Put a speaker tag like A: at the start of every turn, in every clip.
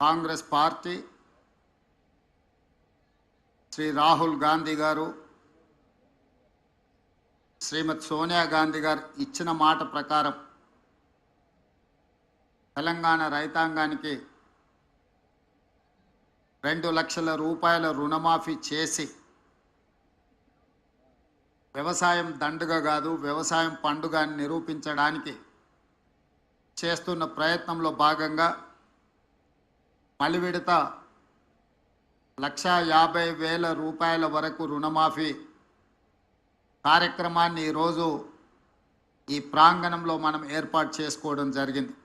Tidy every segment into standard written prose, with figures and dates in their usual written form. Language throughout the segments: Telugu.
A: కాంగ్రెస్ పార్టీ శ్రీ రాహుల్ గాంధీ గారు శ్రీమతి సోనియా గాంధీ గారు ఇచ్చిన మాట ప్రకారం తెలంగాణ రైతాంగానికి 2 లక్షల రూపాయల రుణమాఫీ చేసి వ్యవసాయం దండుగ కాదు వ్యవసాయం పండుగ అని నిరూపించడానికి చేస్తున్న ప్రయత్నంలో భాగంగా మలి విడత 1,50,000 రూపాయల వరకు రుణమాఫీ కార్యక్రమాన్ని ఈరోజు ఈ ప్రాంగణంలో మనం ఏర్పాటు చేసుకోవడం జరిగింది.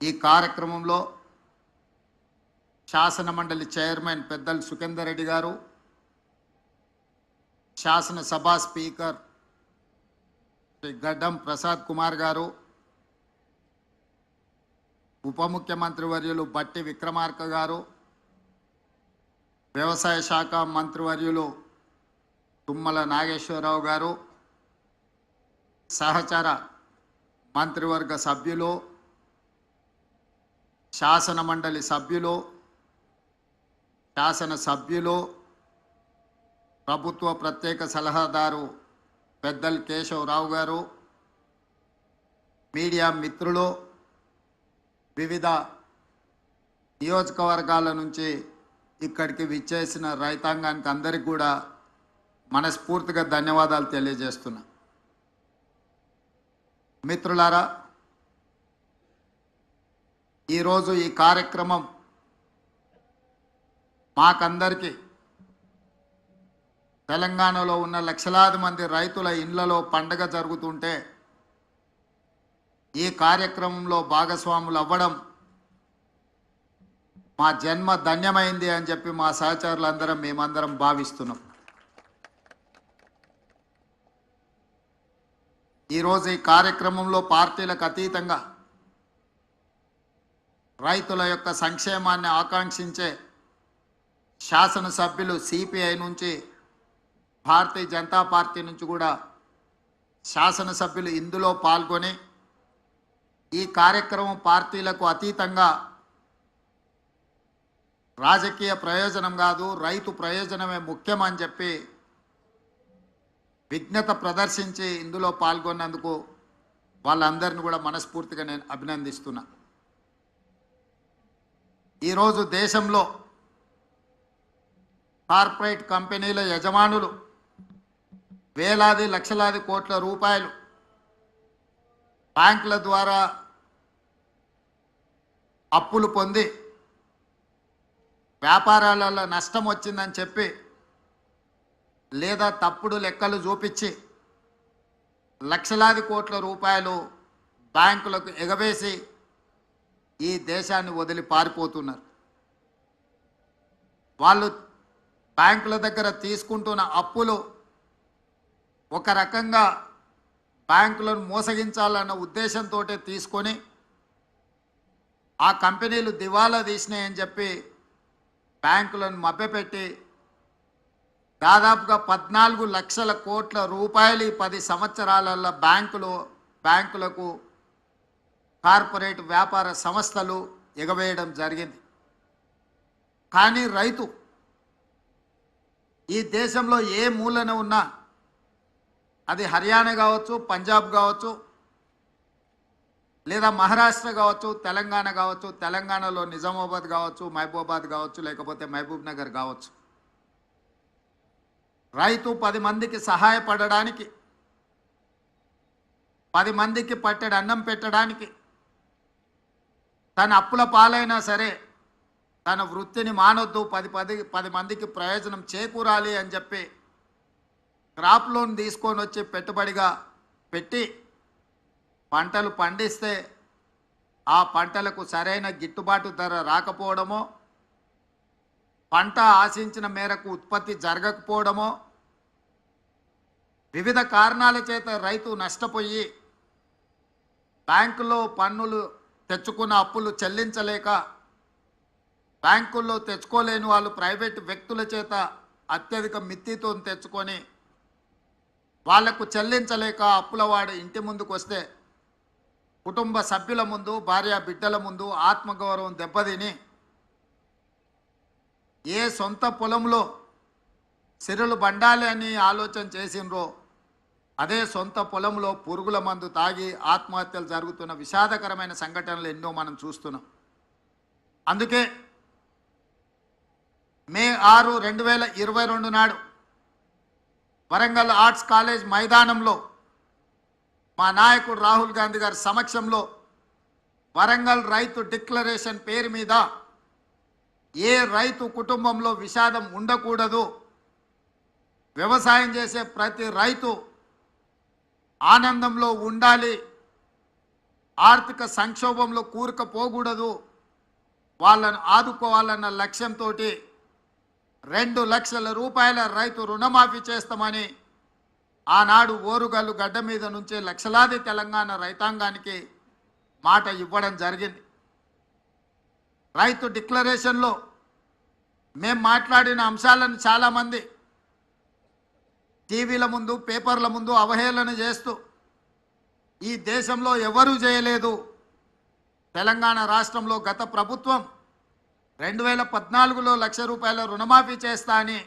A: ఈ కార్యక్రమంలో శాసన మండలి చైర్మన్ పెద్దలు సుఖేందర్ రెడ్డి గారు, శాసనసభ స్పీకర్ శ్రీ గడ్డం ప్రసాద్ కుమార్ గారు, ఉప ముఖ్యమంత్రి వర్యులు బట్టి విక్రమార్క గారు, వ్యవసాయ శాఖ మంత్రివర్యులు తుమ్మల నాగేశ్వరరావు గారు, సహచర మంత్రివర్గ సభ్యులు, శాసన మండలి సభ్యులు, శాసనసభ్యులు, ప్రభుత్వ ప్రత్యేక సలహాదారు పెద్దలు కేశవరావు గారు, మీడియా మిత్రులు, వివిధ నియోజకవర్గాల నుంచి ఇక్కడికి విచ్చేసిన రైతాంగానికి అందరికీ కూడా మనస్ఫూర్తిగా ధన్యవాదాలు తెలియజేస్తున్నా. మిత్రులారా, ఈరోజు ఈ కార్యక్రమం మాకందరికీ తెలంగాణలో ఉన్న లక్షలాది మంది రైతుల ఇళ్లలో పండగ జరుగుతుంటే ఈ కార్యక్రమంలో భాగస్వాములు అవ్వడం మా జన్మ ధన్యమైంది అని చెప్పి మా సహచరులందరం మేమందరం భావిస్తున్నాం. ఈరోజు ఈ కార్యక్రమంలో పార్టీలకు అతీతంగా రైతుల యొక్క సంక్షేమాన్ని ఆకాంక్షించే శాసనసభ్యులు సిపిఐ నుంచి, భారతీయ జనతా పార్టీ నుంచి కూడా శాసనసభ్యులు ఇందులో పాల్గొని ఈ కార్యక్రమం పార్టీలకు అతీతంగా రాజకీయ ప్రయోజనం కాదు రైతు ప్రయోజనమే ముఖ్యమని చెప్పి విజ్ఞత ప్రదర్శించి ఇందులో పాల్గొన్నందుకు వాళ్ళందరిని కూడా మనస్ఫూర్తిగా నేను అభినందిస్తున్నా. ఈరోజు దేశంలో కార్పొరేట్ కంపెనీల యజమానులు వేలాది లక్షలాది కోట్ల రూపాయలు బ్యాంకుల ద్వారా అప్పులు పొంది వ్యాపారాలలో నష్టం వచ్చిందని చెప్పి లేదా తప్పుడు లెక్కలు చూపించి లక్షలాది కోట్ల రూపాయలు బ్యాంకులకు ఎగవేసి ఈ దేశాన్ని వదిలి పారిపోతున్నారు. వాళ్ళు బ్యాంకుల దగ్గర తీసుకుంటున్న అప్పులు ఒక రకంగా బ్యాంకులను మోసగించాలన్న ఉద్దేశంతో తీసుకొని ఆ కంపెనీలు దివాలా తీసినాయని చెప్పి బ్యాంకులను మభ్యపెట్టి దాదాపుగా 14 లక్షల కోట్ల రూపాయలు ఈ 10 సంవత్సరాలలో బ్యాంకులకు కార్పొరేట్ వ్యాపార సంస్థలు ఎగవేయడం జరిగింది. కానీ రైతు ఈ దేశంలో ఏ మూలన ఉన్నా, అది హర్యానా కావచ్చు, పంజాబ్ కావచ్చు, లేదా మహారాష్ట్ర కావచ్చు, తెలంగాణ కావచ్చు, తెలంగాణలో నిజామాబాద్ కావచ్చు, మహబూబాబాద్ కావచ్చు, లేకపోతే మహబూబ్ నగర్ కావచ్చు, రైతు 10 మందికి సహాయపడడానికి, 10 మందికి పట్టెడు అన్నం పెట్టడానికి, తన అప్పుల పాలైనా సరే తన వృత్తిని మానొద్దు, 10 మందికి ప్రయోజనం చేకూరాలి అని చెప్పి క్రాప్ లోన్ తీసుకొని వచ్చి పెట్టుబడిగా పెట్టి పంటలు పండిస్తే ఆ పంటలకు సరైన గిట్టుబాటు ధర రాకపోవడమో, పంట ఆశించిన మేరకు ఉత్పత్తి జరగకపోవడమో, వివిధ కారణాల చేత రైతు నష్టపోయి బ్యాంకులో పన్నులు తెచ్చుకున్న అప్పులు చెల్లించలేక, బ్యాంకుల్లో తెచ్చుకోలేని వాళ్ళు ప్రైవేటు వ్యక్తుల చేత అత్యధిక మిత్తితో తెచ్చుకొని వాళ్లకు చెల్లించలేక అప్పులవాడు ఇంటి ముందుకు వస్తే కుటుంబ సభ్యుల ముందు, భార్య బిడ్డల ముందు ఆత్మగౌరవం దెబ్బతిని ఏ సొంత పొలంలో సిరులు బండాలి అని ఆలోచన చేసినరో అదే సొంత పొలంలో పురుగుల మందు తాగి ఆత్మహత్యలు జరుగుతున్న విషాదకరమైన సంఘటనలు ఎన్నో మనం చూస్తున్నాం. అందుకే మే 6, 2022 నాడు వరంగల్ ఆర్ట్స్ కాలేజ్ మైదానంలో మా నాయకుడు రాహుల్ గాంధీ గారి సమక్షంలో వరంగల్ రైతు డిక్లరేషన్ పేరు మీద ఏ రైతు కుటుంబంలో విషాదం ఉండకూడదు, వ్యవసాయం చేసే ప్రతి రైతు ఆనందంలో ఉండాలి, ఆర్థిక సంక్షోభంలో కూరుకుపోకూడదు, వాళ్ళను ఆదుకోవాలన్న లక్ష్యంతో 2 లక్షల రూపాయల రైతు రుణమాఫీ చేస్తామని ఆనాడు ఓరుగల్లు గడ్డ మీద నుంచే లక్షలాది తెలంగాణ రైతాంగానికి మాట ఇవ్వడం జరిగింది. రైతు డిక్లరేషన్లో మేము మాట్లాడిన అంశాలను చాలామంది టీవీల ముందు, పేపర్ల ముందు అవహేళన చేస్తూ ఈ దేశంలో ఎవరూ చేయలేదు, తెలంగాణ రాష్ట్రంలో గత ప్రభుత్వం 2014లో 1,00,000 రూపాయల రుణమాఫీ చేస్తా అని